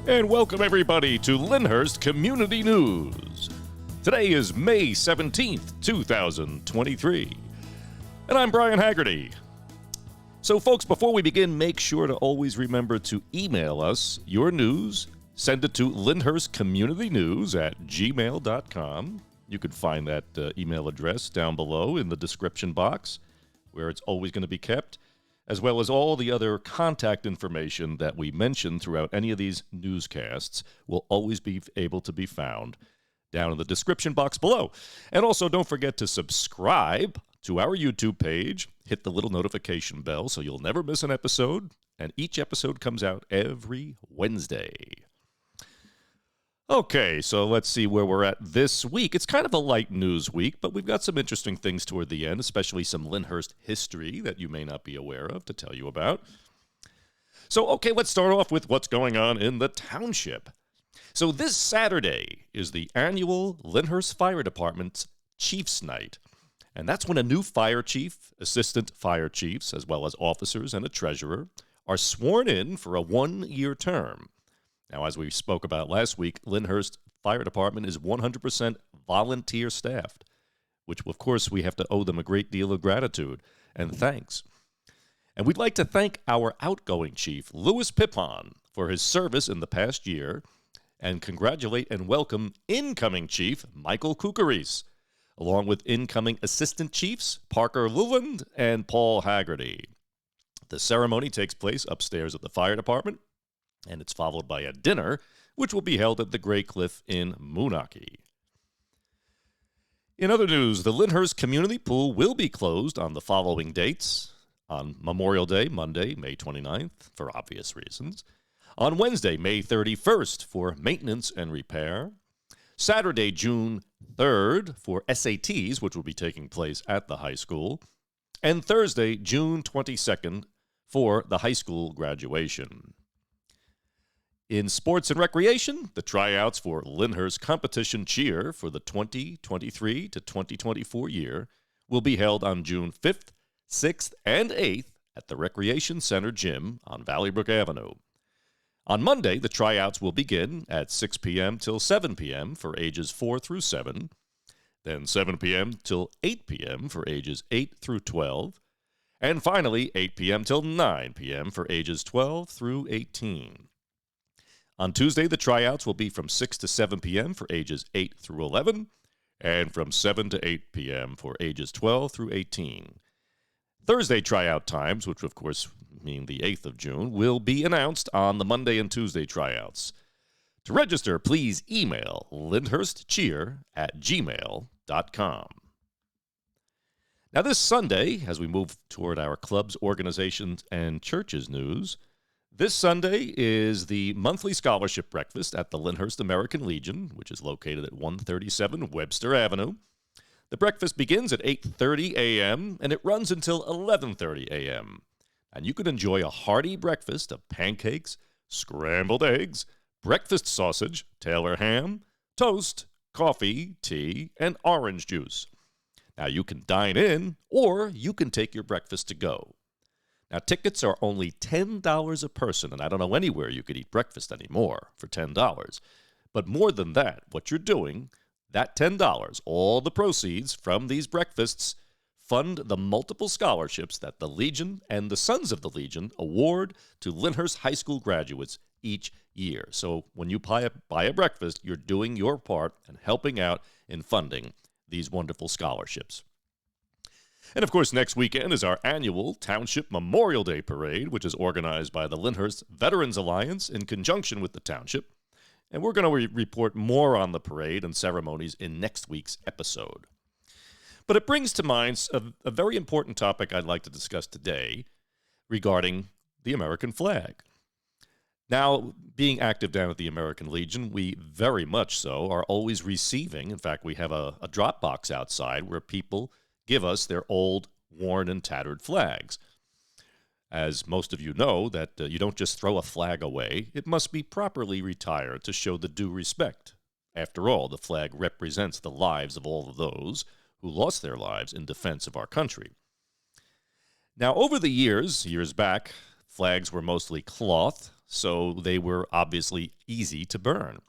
And welcome everybody to Lyndhurst Community News. Today is May 17th, 2023. And I'm Brian Haggerty. So folks, before we begin, make sure to always remember to email us your news. Send it to LyndhurstCommunityNews@gmail.com. You can find that email address down below in the description box, where it's always going to be kept, as well as all the other contact information that we mention throughout any of these newscasts will always be able to be found down in the description box below. And also, don't forget to subscribe to our YouTube page. Hit the little notification bell so you'll never miss an episode. And each episode comes out every Wednesday. Okay, so let's see where we're at this week. It's kind of a light news week, but we've got some interesting things toward the end, especially some Lyndhurst history that you may not be aware of to tell you about. So, okay, let's start off with what's going on in the township. So this Saturday is the annual Lyndhurst Fire Department's Chiefs Night. And that's when a new fire chief, assistant fire chiefs, as well as officers and a treasurer, are sworn in for a one-year term. Now, as we spoke about last week, Lyndhurst Fire Department is 100% volunteer staffed, which, of course, we have to owe them a great deal of gratitude and thanks. And we'd like to thank our outgoing chief, Louis Pippon, for his service in the past year, and congratulate and welcome incoming chief, Michael Kukaris, along with incoming assistant chiefs, Parker Luland and Paul Haggerty. The ceremony takes place upstairs at the fire department, and it's followed by a dinner, which will be held at the Grey Cliff in Moonachie. In other news, the Lyndhurst Community Pool will be closed on the following dates: on Memorial Day, Monday, May 29th, for obvious reasons; on Wednesday, May 31st, for maintenance and repair; Saturday, June 3rd, for SATs, which will be taking place at the high school; and Thursday, June 22nd, for the high school graduation. In sports and recreation, the tryouts for Lyndhurst Competition Cheer for the 2023 to 2024 year will be held on June 5th, 6th, and 8th at the Recreation Center Gym on Valleybrook Avenue. On Monday, the tryouts will begin at 6 p.m. till 7 p.m. for ages 4 through 7, then 7 p.m. till 8 p.m. for ages 8 through 12, and finally 8 p.m. till 9 p.m. for ages 12 through 18. On Tuesday, the tryouts will be from 6 to 7 p.m. for ages 8 through 11, and from 7 to 8 p.m. for ages 12 through 18. Thursday tryout times, which of course mean the 8th of June, will be announced on the Monday and Tuesday tryouts. To register, please email lyndhurstcheer@gmail.com. Now this Sunday, as we move toward our clubs, organizations, and churches news, this Sunday is the monthly scholarship breakfast at the Lyndhurst American Legion, which is located at 137 Webster Avenue. The breakfast begins at 8:30 a.m., and it runs until 11:30 a.m. And you can enjoy a hearty breakfast of pancakes, scrambled eggs, breakfast sausage, Taylor ham, toast, coffee, tea, and orange juice. Now, you can dine in, or you can take your breakfast to go. Now, tickets are only $10 a person, and I don't know anywhere you could eat breakfast anymore for $10. But more than that, what you're doing, that $10, all the proceeds from these breakfasts fund the multiple scholarships that the Legion and the Sons of the Legion award to Lyndhurst High School graduates each year. So when you buy a breakfast, you're doing your part and helping out in funding these wonderful scholarships. And of course, next weekend is our annual Township Memorial Day Parade, which is organized by the Lyndhurst Veterans Alliance in conjunction with the township. And we're going to report more on the parade and ceremonies in next week's episode. But it brings to mind a very important topic I'd like to discuss today regarding the American flag. Now, being active down at the American Legion, we very much so are always receiving. In fact, we have a drop box outside where people give us their old, worn, and tattered flags. As most of you know, that you don't just throw a flag away. It must be properly retired to show the due respect. After all, the flag represents the lives of all of those who lost their lives in defense of our country. Now, over the years back, flags were mostly cloth, so they were obviously easy to burn.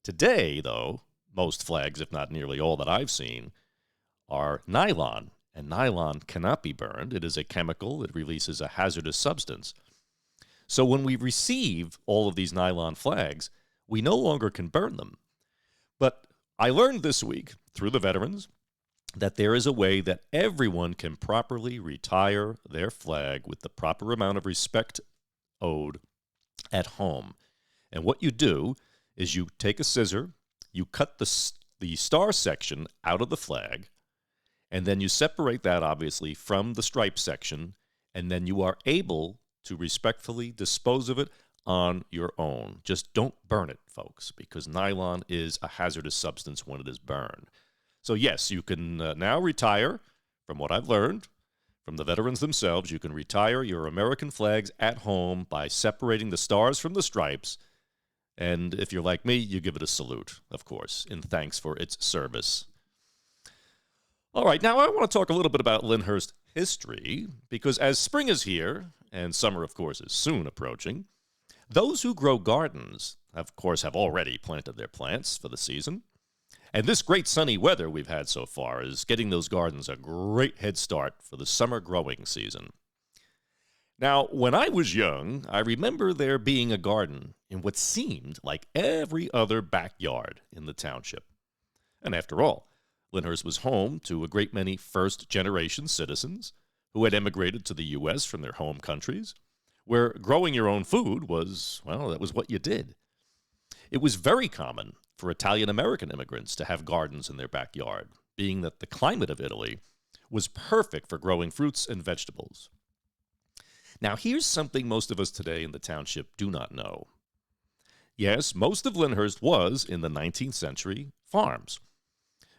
Today, though, most flags, if not nearly all that I've seen, are nylon, and nylon cannot be burned. It is a chemical. It releases a hazardous substance. So when we receive all of these nylon flags, we no longer can burn them. But I learned this week through the veterans that there is a way that everyone can properly retire their flag with the proper amount of respect owed at home. And what you do is you take a scissor, you cut the star section out of the flag, and then you separate that, obviously, from the stripe section, and then you are able to respectfully dispose of it on your own. Just don't burn it, folks, because nylon is a hazardous substance when it is burned. So, yes, you can now retire, from what I've learned, from the veterans themselves. You can retire your American flags at home by separating the stars from the stripes. And if you're like me, you give it a salute, of course, in thanks for its service. All right, now I want to talk a little bit about Lyndhurst history, because as spring is here, and summer, of course, is soon approaching, those who grow gardens, of course, have already planted their plants for the season. And this great sunny weather we've had so far is getting those gardens a great head start for the summer growing season. Now, when I was young, I remember there being a garden in what seemed like every other backyard in the township. And after all, Lyndhurst was home to a great many first-generation citizens who had emigrated to the U.S. from their home countries, where growing your own food was, well, that was what you did. It was very common for Italian-American immigrants to have gardens in their backyard, being that the climate of Italy was perfect for growing fruits and vegetables. Now, here's something most of us today in the township do not know. Yes, most of Lyndhurst was, in the 19th century, farms.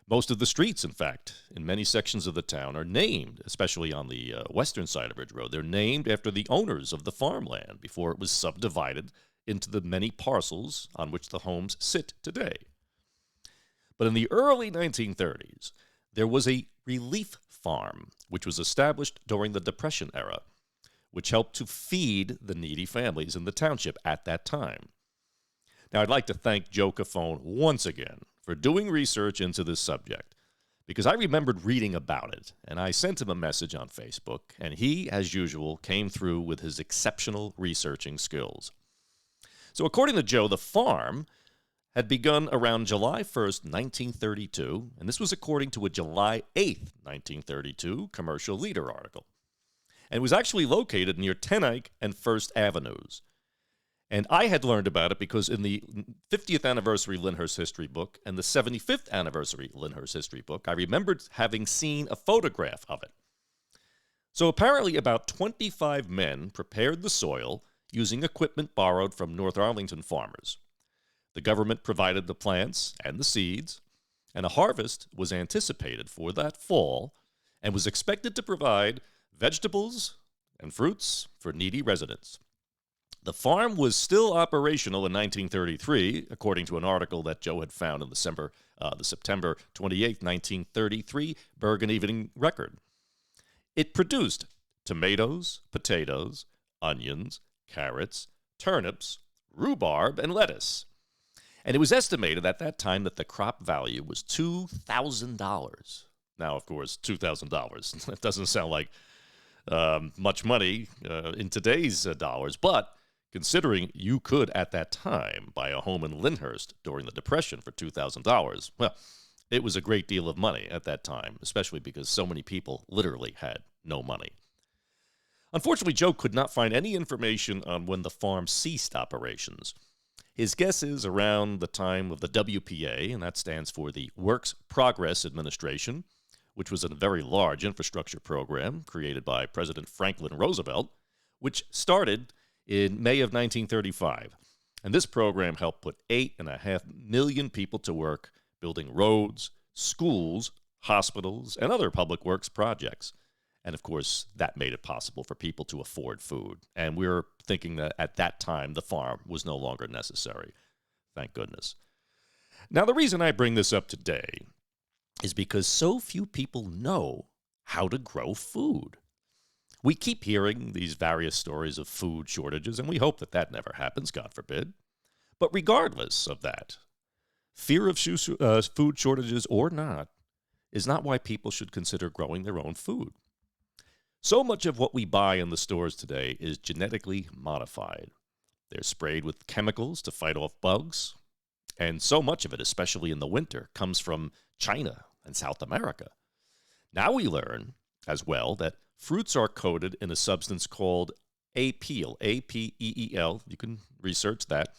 Most of the streets, in fact, in many sections of the town are named, especially on the western side of Ridge Road, they're named after the owners of the farmland before it was subdivided into the many parcels on which the homes sit today. But in the early 1930s, there was a relief farm, which was established during the Depression era, which helped to feed the needy families in the township at that time. Now, I'd like to thank Joe Cafone once again for doing research into this subject, because I remembered reading about it, and I sent him a message on Facebook, and he, as usual, came through with his exceptional researching skills. So according to Joe, the farm had begun around July 1st, 1932, and this was according to a July 8th, 1932 Commercial Leader article. And it was actually located near Tenike and First Avenues. And I had learned about it because in the 50th anniversary Lyndhurst history book and the 75th anniversary Lyndhurst history book, I remembered having seen a photograph of it. So apparently about 25 men prepared the soil using equipment borrowed from North Arlington farmers. The government provided the plants and the seeds, and a harvest was anticipated for that fall and was expected to provide vegetables and fruits for needy residents. The farm was still operational in 1933, according to an article that Joe had found in the September 28, 1933 Bergen Evening Record. It produced tomatoes, potatoes, onions, carrots, turnips, rhubarb, and lettuce. And it was estimated at that time that the crop value was $2,000. Now, of course, $2,000. That doesn't sound like much money in today's dollars, but considering you could, at that time, buy a home in Lyndhurst during the Depression for $2,000, well, it was a great deal of money at that time, especially because so many people literally had no money. Unfortunately, Joe could not find any information on when the farm ceased operations. His guess is around the time of the WPA, and that stands for the Works Progress Administration, which was a very large infrastructure program created by President Franklin Roosevelt, which started in May of 1935. And this program helped put 8.5 million people to work building roads, schools, hospitals, and other public works projects. And of course, that made it possible for people to afford food. And we were thinking that at that time, the farm was no longer necessary. Thank goodness. Now, the reason I bring this up today is because so few people know how to grow food. We keep hearing these various stories of food shortages, and we hope that that never happens, God forbid. But regardless of that, fear of food shortages or not is not why people should consider growing their own food. So much of what we buy in the stores today is genetically modified. They're sprayed with chemicals to fight off bugs, and so much of it, especially in the winter, comes from China and South America. Now we learn, as well, that fruits are coated in a substance called apeel, A-P-E-E-L. You can research that.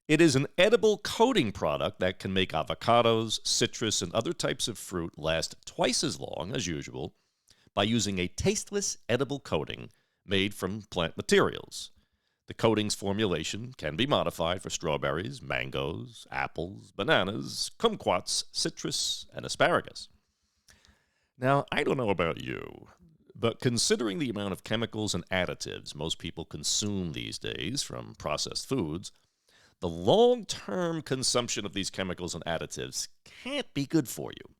It is an edible coating product that can make avocados, citrus, and other types of fruit last twice as long as usual by using a tasteless edible coating made from plant materials. The coating's formulation can be modified for strawberries, mangoes, apples, bananas, kumquats, citrus, and asparagus. Now, I don't know about you, but considering the amount of chemicals and additives most people consume these days from processed foods, the long-term consumption of these chemicals and additives can't be good for you.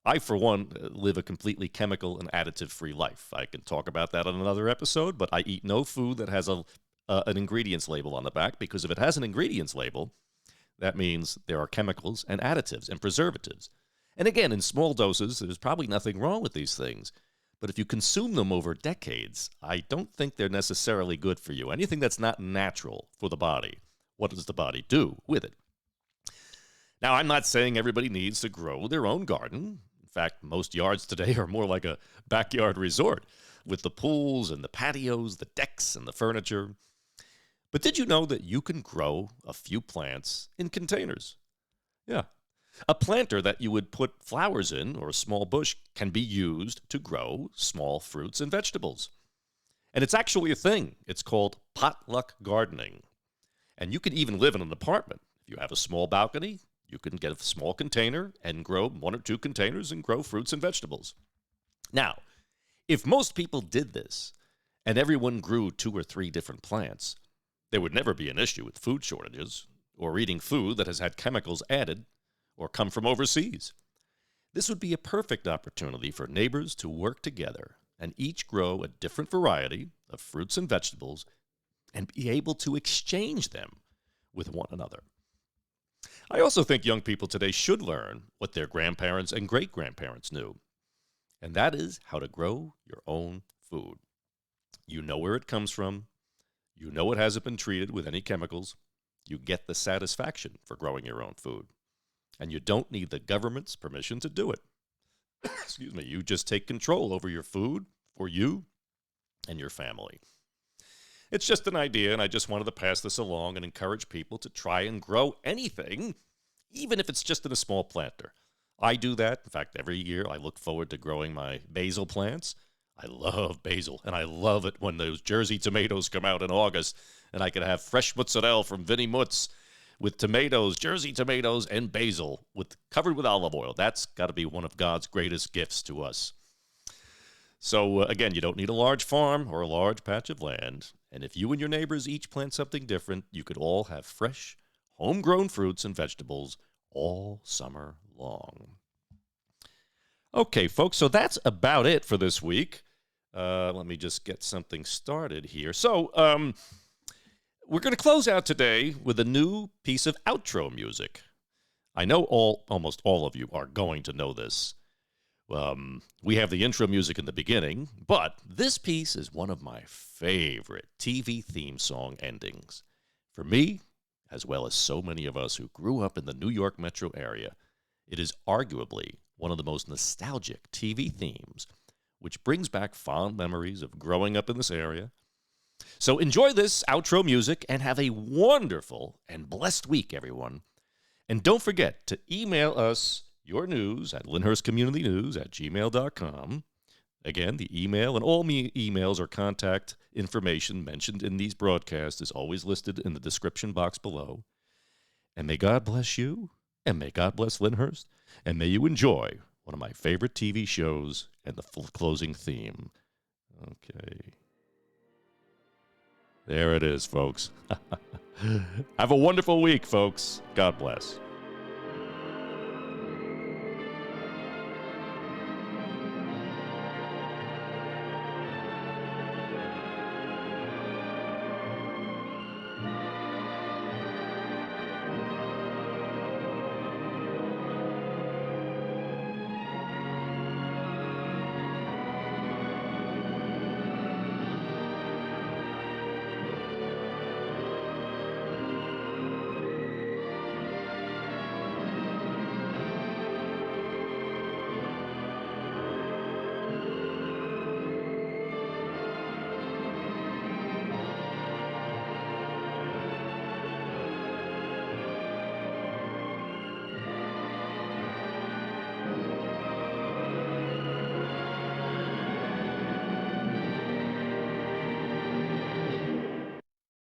I, for one, live a completely chemical and additive-free life. I can talk about that on another episode, but I eat no food that has an ingredients label on the back, because if it has an ingredients label, that means there are chemicals and additives and preservatives. And again, in small doses, there's probably nothing wrong with these things. But if you consume them over decades, I don't think they're necessarily good for you. Anything that's not natural for the body, what does the body do with it? Now, I'm not saying everybody needs to grow their own garden. In fact, most yards today are more like a backyard resort with the pools and the patios, the decks and the furniture. But did you know that you can grow a few plants in containers? Yeah. A planter that you would put flowers in, or a small bush, can be used to grow small fruits and vegetables. And it's actually a thing. It's called potluck gardening. And you can even live in an apartment. If you have a small balcony, you can get a small container and grow 1 or 2 containers and grow fruits and vegetables. Now, if most people did this, and everyone grew 2 or 3 different plants, there would never be an issue with food shortages or eating food that has had chemicals added or come from overseas. This would be a perfect opportunity for neighbors to work together and each grow a different variety of fruits and vegetables and be able to exchange them with one another. I also think young people today should learn what their grandparents and great-grandparents knew, and that is how to grow your own food. You know where it comes from. You know it hasn't been treated with any chemicals. You get the satisfaction for growing your own food. And you don't need the government's permission to do it. Excuse me. You just take control over your food for you and your family. It's just an idea, and I just wanted to pass this along and encourage people to try and grow anything, even if it's just in a small planter. I do that. In fact, every year I look forward to growing my basil plants. I love basil, and I love it when those Jersey tomatoes come out in August, and I can have fresh mozzarella from Vinnie Mutz with tomatoes, Jersey tomatoes, and basil covered with olive oil. That's got to be one of God's greatest gifts to us. So, again, you don't need a large farm or a large patch of land. And if you and your neighbors each plant something different, you could all have fresh, homegrown fruits and vegetables all summer long. Okay, folks, so that's about it for this week. Let me just get something started here. So, we're going to close out today with a new piece of outro music. I know almost all of you are going to know this. We have the intro music in the beginning, but this piece is one of my favorite TV theme song endings. For me, as well as so many of us who grew up in the New York metro area, it is arguably one of the most nostalgic TV themes, which brings back fond memories of growing up in this area. So enjoy this outro music and have a wonderful and blessed week, everyone. And don't forget to email us your news at LyndhurstCommunityNews@gmail.com. Again, the email and all emails or contact information mentioned in these broadcasts is always listed in the description box below. And may God bless you, and may God bless Lyndhurst, and may you enjoy one of my favorite TV shows and the closing theme. Okay. There it is, folks. Have a wonderful week, folks. God bless.